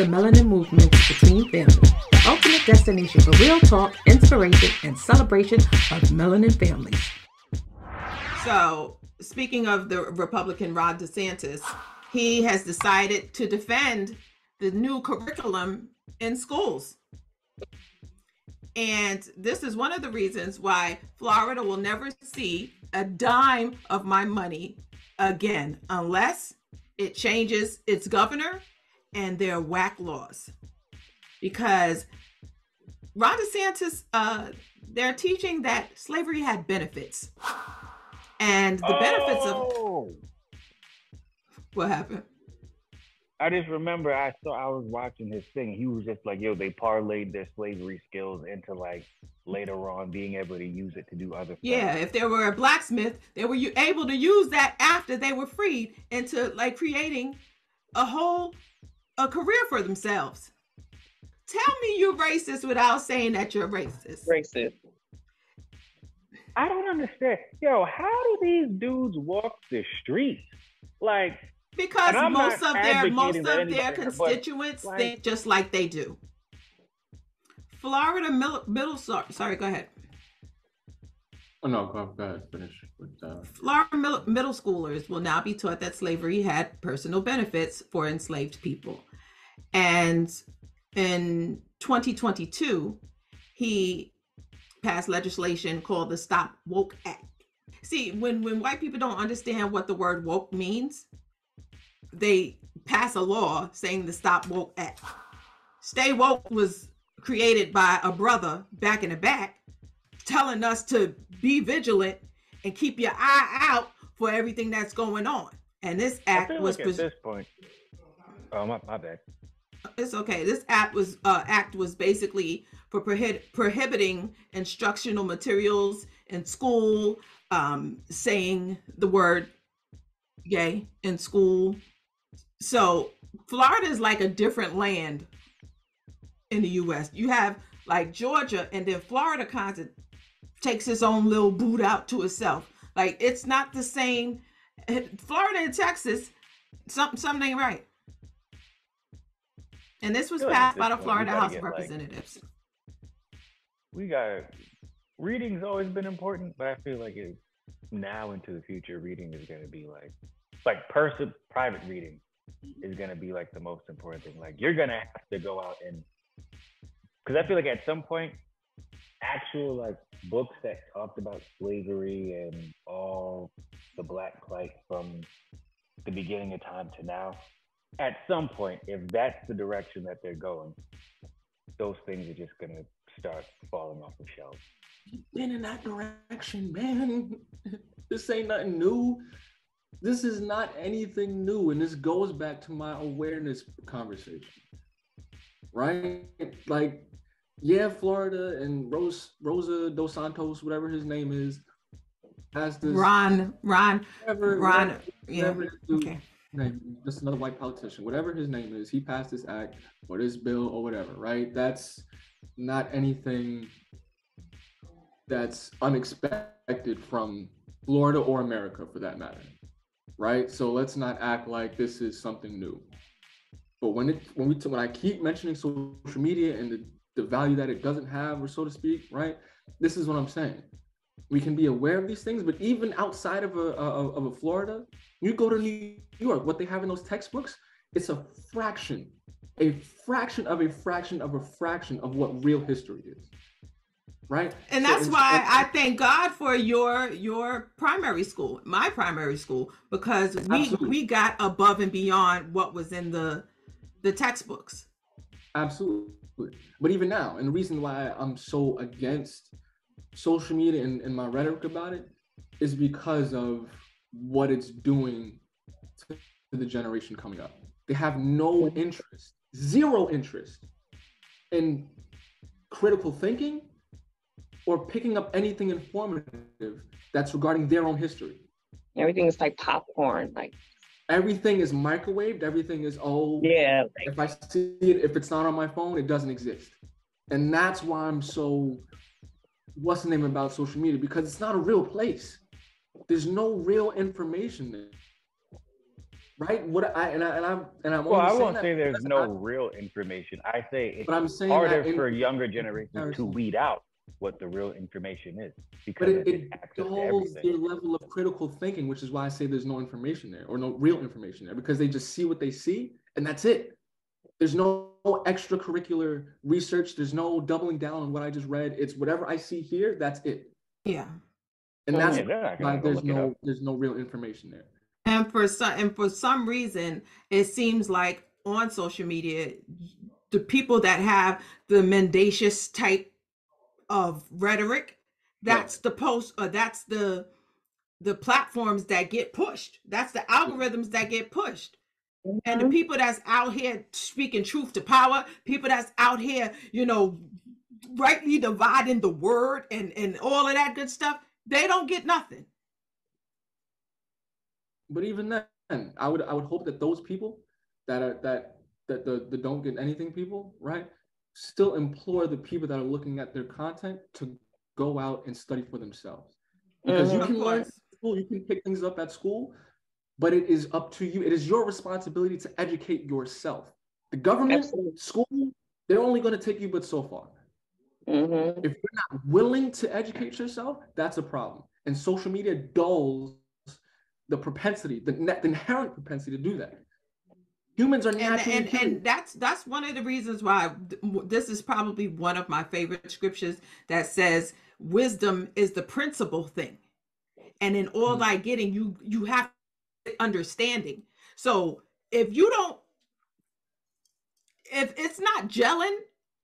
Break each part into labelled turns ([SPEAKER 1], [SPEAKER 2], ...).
[SPEAKER 1] the Melanin Movement Between Families, the ultimate destination for real talk, inspiration, and celebration of melanin families. So, speaking of the Republican Ron Desantis, he has decided to defend the new curriculum in schools. And this is one of the reasons why Florida will never see a dime of my money again, unless it changes its governor and their whack laws. Because Ron DeSantis, they're teaching that slavery had benefits. And the benefits of... What happened?
[SPEAKER 2] I just remember I was watching his thing. He was just like, yo, they parlayed their slavery skills into like later on being able to use it to do other stuff.
[SPEAKER 1] Yeah, if there were a blacksmith, they were able to use that after they were freed into like creating a career for themselves. Tell me you're racist without saying that you're racist.
[SPEAKER 3] Racist.
[SPEAKER 2] I don't understand. Yo, how do these dudes walk the streets? Like,
[SPEAKER 1] because most of their constituents think just like they do. Florida sorry, go ahead.
[SPEAKER 4] Oh no, go ahead, finish.
[SPEAKER 1] Florida middle schoolers will now be taught that slavery had personal benefits for enslaved people. And in 2022, he passed legislation called the Stop Woke Act. See, when white people don't understand what the word woke means, they pass a law saying the Stop Woke Act. Stay Woke was created by a brother back in the back telling us to be vigilant and keep your eye out for everything that's going on. And this act was
[SPEAKER 2] at this point. Oh, my bad.
[SPEAKER 1] It's okay. This act was basically for prohibiting instructional materials in school, saying the word gay in school. So Florida is like a different land in the U.S. You have like Georgia, and then Florida kind of takes its own little boot out to itself. Like, it's not the same. Florida and Texas, something ain't right. And this was passed by the Florida House of Representatives.
[SPEAKER 2] Reading's always been important, but I feel like now into the future, reading is going to be like private reading is going to be like the most important thing. Like, you're going to have to go out and, because I feel like at some point, actual like books that talked about slavery and all the black plight from the beginning of time to now, at some point, if that's the direction that they're going, those things are just going to start falling off the shelves.
[SPEAKER 4] Been in that direction, man. This ain't nothing new. This is not anything new. And this goes back to my awareness conversation, right? Like, yeah, Florida and Rosa Dos Santos, whatever his name is, has this
[SPEAKER 1] Ron.
[SPEAKER 4] Okay. Just another white politician, whatever his name is, he passed this act or this bill or whatever, right? That's not anything that's unexpected from Florida or America for that matter, right? So let's not act like this is something new. But when I keep mentioning social media and the value that it doesn't have, or so to speak, right? This is what I'm saying. We can be aware of these things, but even outside of a Florida, you go to New York, what they have in those textbooks, it's a fraction of what real history is, right?
[SPEAKER 1] And that's why I thank God for your primary school, my primary school, because we got above and beyond what was in the textbooks.
[SPEAKER 4] Absolutely. But even now, and the reason why I'm so against social media and my rhetoric about it is because of what it's doing to the generation coming up. They have no interest, zero interest in critical thinking or picking up anything informative that's regarding their own history.
[SPEAKER 3] Everything is like popcorn, like
[SPEAKER 4] everything is microwaved. Everything is,
[SPEAKER 3] yeah.
[SPEAKER 4] If I see it, if it's not on my phone, it doesn't exist. And that's why I'm so, what's the name about social media? Because it's not a real place. There's no real information there. right? I'm
[SPEAKER 2] Well,
[SPEAKER 4] only
[SPEAKER 2] I
[SPEAKER 4] saying
[SPEAKER 2] won't
[SPEAKER 4] that
[SPEAKER 2] say there's
[SPEAKER 4] because
[SPEAKER 2] no real information. I say
[SPEAKER 4] but I'm
[SPEAKER 2] it's
[SPEAKER 4] saying
[SPEAKER 2] harder
[SPEAKER 4] that in
[SPEAKER 2] for younger generations to
[SPEAKER 4] comparison.
[SPEAKER 2] weed out what the real information is
[SPEAKER 4] But
[SPEAKER 2] because of this
[SPEAKER 4] it
[SPEAKER 2] access to
[SPEAKER 4] dulls
[SPEAKER 2] everything.
[SPEAKER 4] their level of critical thinking, which is why I say there's no information there or no real information there, because they just see what they see and that's it. There's no extracurricular research. There's no doubling down on what I just read. It's whatever I see here, that's it.
[SPEAKER 1] Yeah.
[SPEAKER 4] And that's
[SPEAKER 2] Yeah, they're not
[SPEAKER 4] why
[SPEAKER 2] gonna go look it up.
[SPEAKER 4] there's no real information there.
[SPEAKER 1] And for some reason, it seems like on social media, the people that have the mendacious type of rhetoric, that's the post, or that's the platforms that get pushed. That's the algorithms that get pushed. And the people that's out here speaking truth to power, people that's out here, rightly dividing the word and all of that good stuff, they don't get nothing.
[SPEAKER 4] But even then, I would hope that those people that the don't get anything people, right, still implore the people that are looking at their content to go out and study for themselves. Because you can learn at school, you can pick things up at school, but it is up to you. It is your responsibility to educate yourself. The government, school, they're only going to take you but so far. If you're not willing to educate yourself, that's a problem. And social media dulls the propensity, the inherent propensity to do that. Humans are naturally
[SPEAKER 1] and that's one of the reasons why this is probably one of my favorite scriptures that says wisdom is the principal thing, and in all thy getting you have understanding. So if it's not gelling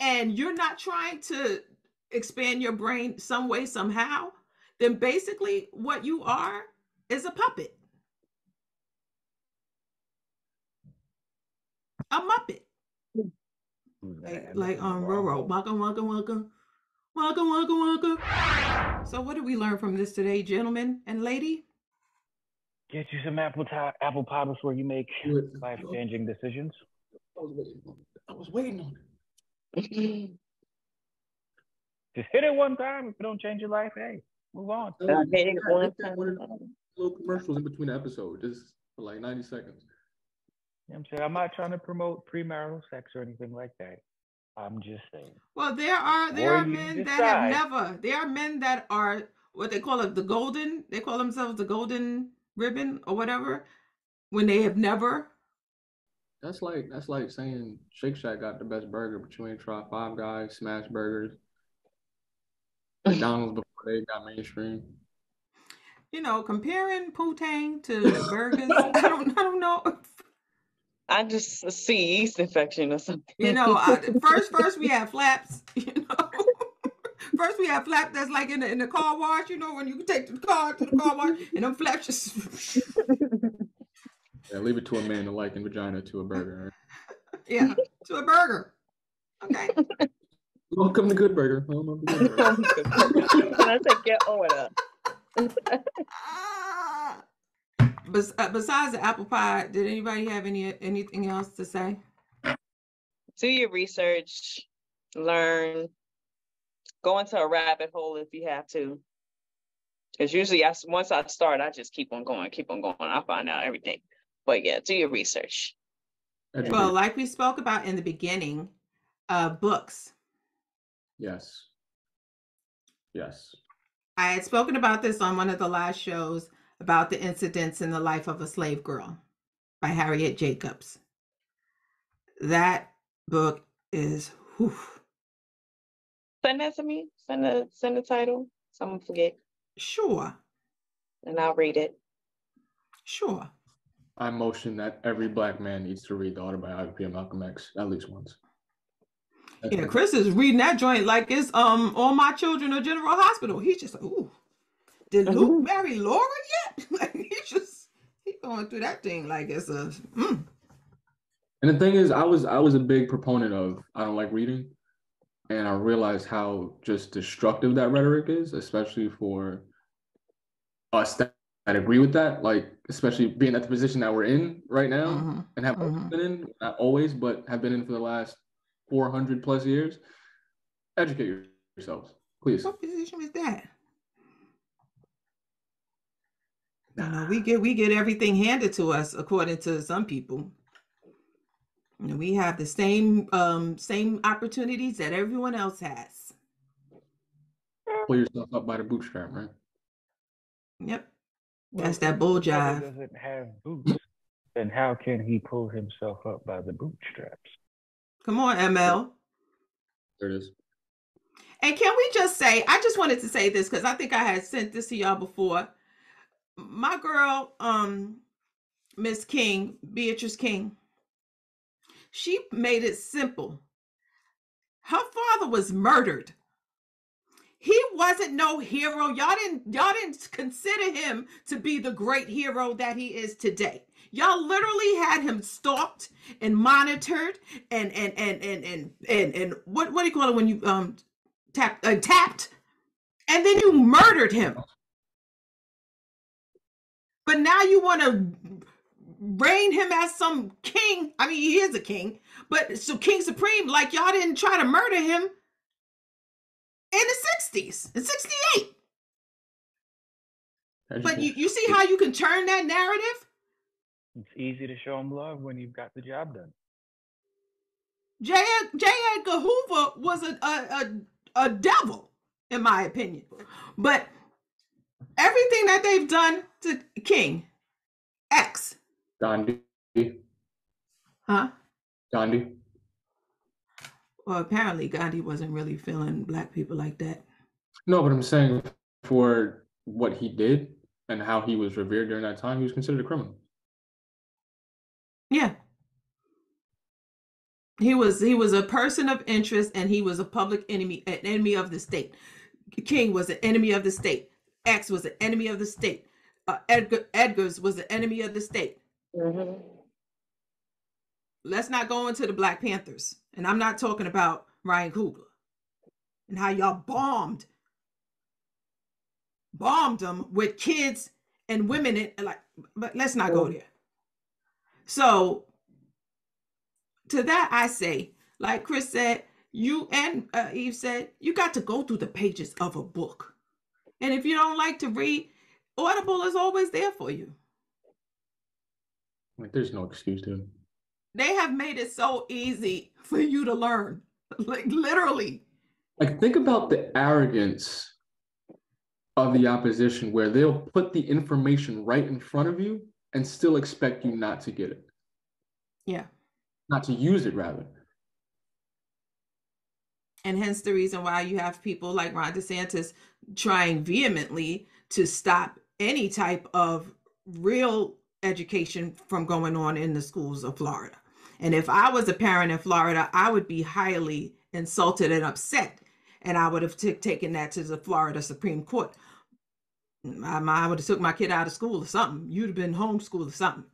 [SPEAKER 1] and you're not trying to expand your brain some way somehow, then basically what you are is a puppet. A Muppet. Like Roro. Welcome. So what did we learn from this today, gentlemen and lady?
[SPEAKER 2] Get you some apple pie before you make life-changing decisions.
[SPEAKER 4] I was waiting on
[SPEAKER 3] it.
[SPEAKER 2] Just hit it one time. If it don't change your life, hey, move on.
[SPEAKER 3] Hit it one time.
[SPEAKER 4] Little commercials in between the episode, just for like 90 seconds.
[SPEAKER 2] You know what I'm saying? I'm not trying to promote premarital sex or anything like that. I'm just saying.
[SPEAKER 1] Well, there are men that have never. There are men that are what they call it, they call themselves the golden ribbon or whatever, when they have never.
[SPEAKER 4] That's like saying Shake Shack got the best burger, but you ain't tried Five Guys, Smash Burgers, McDonald's before they got mainstream.
[SPEAKER 1] Comparing Poo-Tang to burgers, I don't know.
[SPEAKER 3] I just see yeast infection or something.
[SPEAKER 1] First we have flaps. First we have flaps that's like in the car wash. When you take the car to the car wash and them flaps just.
[SPEAKER 4] Yeah, leave it to a man to liken vagina to a burger.
[SPEAKER 1] Right? Yeah, to a burger. Okay.
[SPEAKER 4] Welcome to Good Burger.
[SPEAKER 3] Can I take your order?
[SPEAKER 1] Besides the apple pie, did anybody have anything else to say?
[SPEAKER 3] Do your research, learn, go into a rabbit hole if you have to. Because usually once I start, I just keep on going. I find out everything. But yeah, do your research.
[SPEAKER 1] Well, like we spoke about in the beginning, books.
[SPEAKER 4] Yes.
[SPEAKER 1] I had spoken about this on one of the last shows about the incidents in the life of a slave girl by Harriet Jacobs. That book is whew.
[SPEAKER 3] Send that to me. Send the title. Someone forget.
[SPEAKER 1] Sure.
[SPEAKER 3] And I'll read it.
[SPEAKER 1] Sure.
[SPEAKER 4] I motion that every Black man needs to read the autobiography of Malcolm X at least once.
[SPEAKER 1] Yeah, Chris is reading that joint like it's All My Children or General Hospital. He's just like, ooh, did Luke marry Laura yet? Like he's going through that thing like it's a. And
[SPEAKER 4] the thing is, I was a big proponent of I don't like reading, and I realized how just destructive that rhetoric is, especially for us that agree with that. Like especially being at the position that we're in right now, and have always been in, not always, but have been in for the last 400 plus years. Educate yourselves, please.
[SPEAKER 1] What position is that? You know, we get everything handed to us according to some people. You know, we have the same opportunities that everyone else has.
[SPEAKER 4] Pull yourself up by the bootstrap, right?
[SPEAKER 1] Yep.
[SPEAKER 2] Well,
[SPEAKER 1] That's that
[SPEAKER 2] if
[SPEAKER 1] bull
[SPEAKER 2] the brother
[SPEAKER 1] jive.
[SPEAKER 2] doesn't have boots, then how can he pull himself up by the bootstraps?
[SPEAKER 1] Come on, ML.
[SPEAKER 4] There it is.
[SPEAKER 1] And can we just say, I just wanted to say this because I think I had sent this to y'all before. My girl, Miss King, Beatrice King, she made it simple. Her father was murdered. He wasn't no hero. Y'all didn't consider him to be the great hero that he is today. Y'all literally had him stalked and monitored and what do you call it when you tapped, and then you murdered him. But now you want to reign him as some king. I mean, he is a king, but so King Supreme, like y'all didn't try to murder him in the 60s, in 68. But you see how you can turn that narrative?
[SPEAKER 2] It's easy to show him love when you've got the job done.
[SPEAKER 1] J. Edgar Hoover was a devil, in my opinion. But everything that they've done to King X.
[SPEAKER 4] Gandhi.
[SPEAKER 1] Huh?
[SPEAKER 4] Gandhi.
[SPEAKER 1] Well, apparently Gandhi wasn't really feeling black people like that.
[SPEAKER 4] No, but I'm saying for what he did and how he was revered during that time, he was considered a criminal.
[SPEAKER 1] Yeah. He was a person of interest, and he was a public enemy, an enemy of the state. King was an enemy of the state. X was an enemy of the state. Edgar's was an enemy of the state.
[SPEAKER 3] Mm-hmm.
[SPEAKER 1] Let's not go into the Black Panthers. And I'm not talking about Ryan Coogler and how y'all bombed them with kids and women. But let's not go there. So to that, I say, like Chris said, you and Eve said, you got to go through the pages of a book. And if you don't like to read, Audible is always there for you.
[SPEAKER 4] Like, there's no excuse to it.
[SPEAKER 1] They have made it so easy for you to learn. Like, literally.
[SPEAKER 4] Like, think about the arrogance of the opposition where they'll put the information right in front of you and still expect you not to get it.
[SPEAKER 1] Yeah.
[SPEAKER 4] Not to use it, rather.
[SPEAKER 1] And hence the reason why you have people like Ron DeSantis trying vehemently to stop any type of real education from going on in the schools of Florida. And if I was a parent in Florida, I would be highly insulted and upset. And I would have taken that to the Florida Supreme Court. I would have took my kid out of school or something. You'd have been homeschooled or something.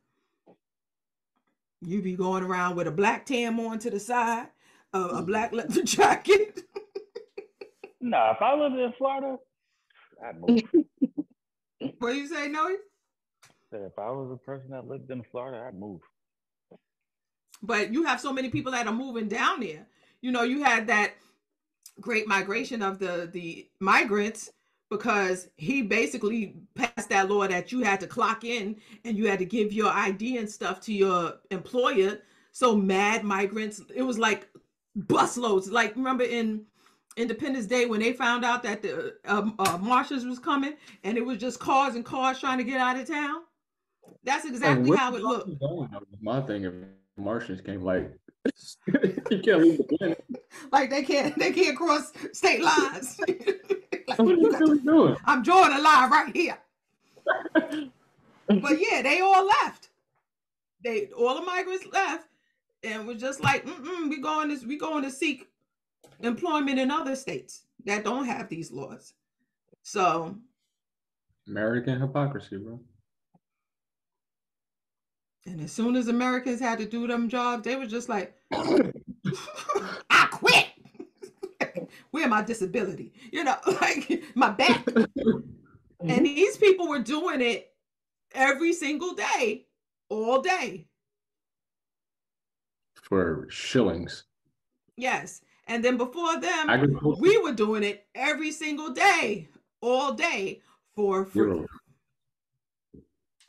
[SPEAKER 1] You'd be going around with a black tam on to the side, a black leather jacket.
[SPEAKER 2] Nah, if I lived in Florida, I'd move.
[SPEAKER 1] What do you say, Noe?
[SPEAKER 2] If I was a person that lived in Florida, I'd move.
[SPEAKER 1] But you have so many people that are moving down there. You know, you had that great migration of the migrants because he basically passed that law that you had to clock in and you had to give your ID and stuff to your employer. So mad migrants, it was like busloads. Like, remember in Independence Day when they found out that the marshals was coming and it was just cars and cars trying to get out of town? That's exactly how it looked.
[SPEAKER 4] My thing, if Martians came, like, you can't leave the planet.
[SPEAKER 1] Like they can't cross state lines. Like,
[SPEAKER 4] what are you really doing?
[SPEAKER 1] I'm drawing a line right here. But yeah, they all left. All the migrants left, and was just like, we going to seek employment in other states that don't have these laws. So
[SPEAKER 4] American hypocrisy, bro.
[SPEAKER 1] And as soon as Americans had to do them jobs, they were just like, I quit. Where my disability? You know, like my back. And these people were doing it every single day, all day.
[SPEAKER 4] For shillings.
[SPEAKER 1] Yes. And then before them, we were doing it every single day, all day for free.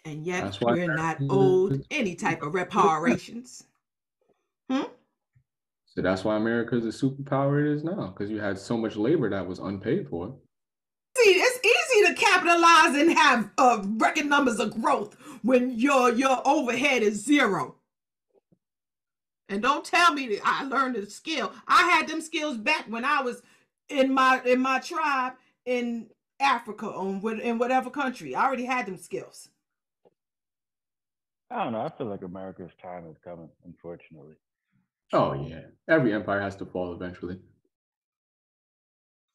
[SPEAKER 1] And yet
[SPEAKER 4] That's why
[SPEAKER 1] we're not owed any type of reparations.
[SPEAKER 4] So that's why America is the superpower it is now, because you had so much labor that was unpaid for.
[SPEAKER 1] See, it's easy to capitalize and have record numbers of growth when your overhead is zero. And don't tell me that I learned a skill. I had them skills back when I was in my tribe in Africa in whatever country. I already had them skills.
[SPEAKER 2] I don't know. I feel like America's time is coming, unfortunately.
[SPEAKER 4] Oh yeah, every empire has to fall eventually.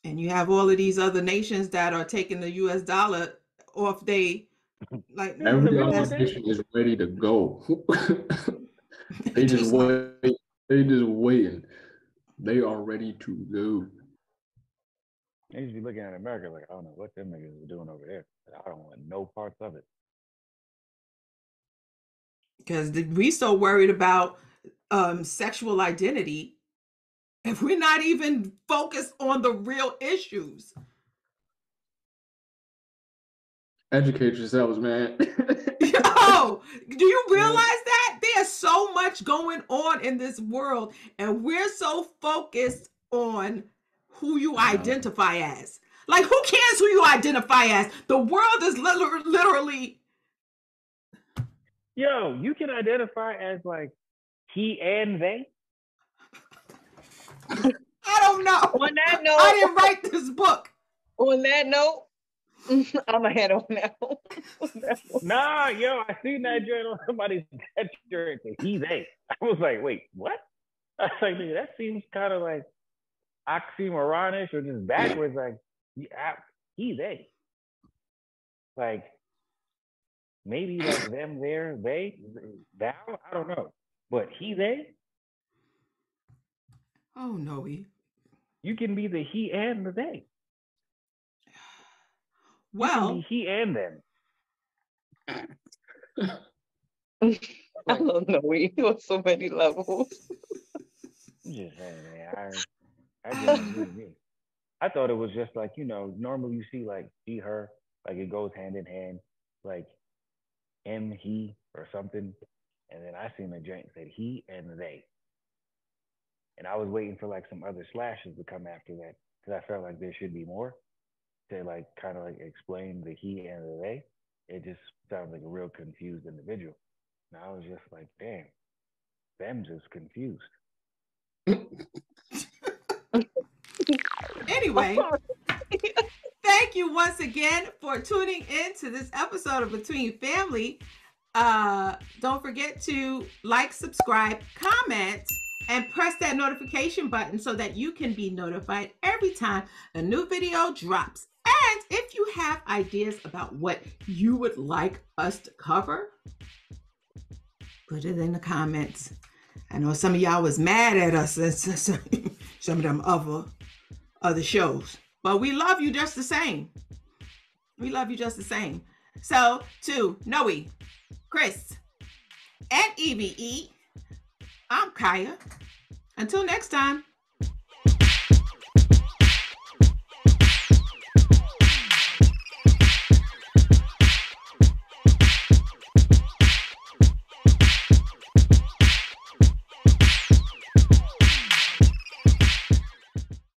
[SPEAKER 1] And you have all of these other nations that are taking the U.S. dollar off. They like
[SPEAKER 4] every other nation is ready to go. They just wait. They just waiting. They are ready to go.
[SPEAKER 2] They used to be looking at America like, I don't know what them niggas are doing over there. I don't want no parts of it.
[SPEAKER 1] Because we so worried about sexual identity, if we're not even focused on the real issues.
[SPEAKER 4] Educate yourselves, man.
[SPEAKER 1] Oh, do you realize that there's so much going on in this world, and we're so focused on who you identify as? Like, who cares who you identify as? The world is literally.
[SPEAKER 2] Yo, you can identify as like he and they.
[SPEAKER 1] I don't know.
[SPEAKER 3] On that note,
[SPEAKER 1] I didn't write this book.
[SPEAKER 3] On that note, I'm ahead on that one.
[SPEAKER 2] Nah, yo, I seen that joint on somebody's death shirt. He they. I was like, wait, what? I was like, nigga, that seems kind of like oxymoronish or just backwards. Like, he they. Like, maybe like them, there, they, thou. I don't know, but he they.
[SPEAKER 1] Oh no,
[SPEAKER 2] You can be the he and the they.
[SPEAKER 1] Well,
[SPEAKER 2] you can be he and them.
[SPEAKER 3] I don't know. We on so many levels.
[SPEAKER 2] I'm just saying, man. I thought it was just like, normally you see like he, her, like it goes hand in hand, like him, he, or something. And then I seen a joint said he and they. And I was waiting for like some other slashes to come after that because I felt like there should be more to like kind of like explain the he and the they. It just sounds like a real confused individual. And I was just like, damn, them just confused.
[SPEAKER 1] Anyway, thank you once again for tuning in to this episode of Between Family. Don't forget to like, subscribe, comment, and press that notification button so that you can be notified every time a new video drops. And if you have ideas about what you would like us to cover, put it in the comments. I know some of y'all was mad at us and some of them other shows, but we love you just the same. We love you just the same. So to Noe, Chris, and EVE, I'm Kaya. Until next time.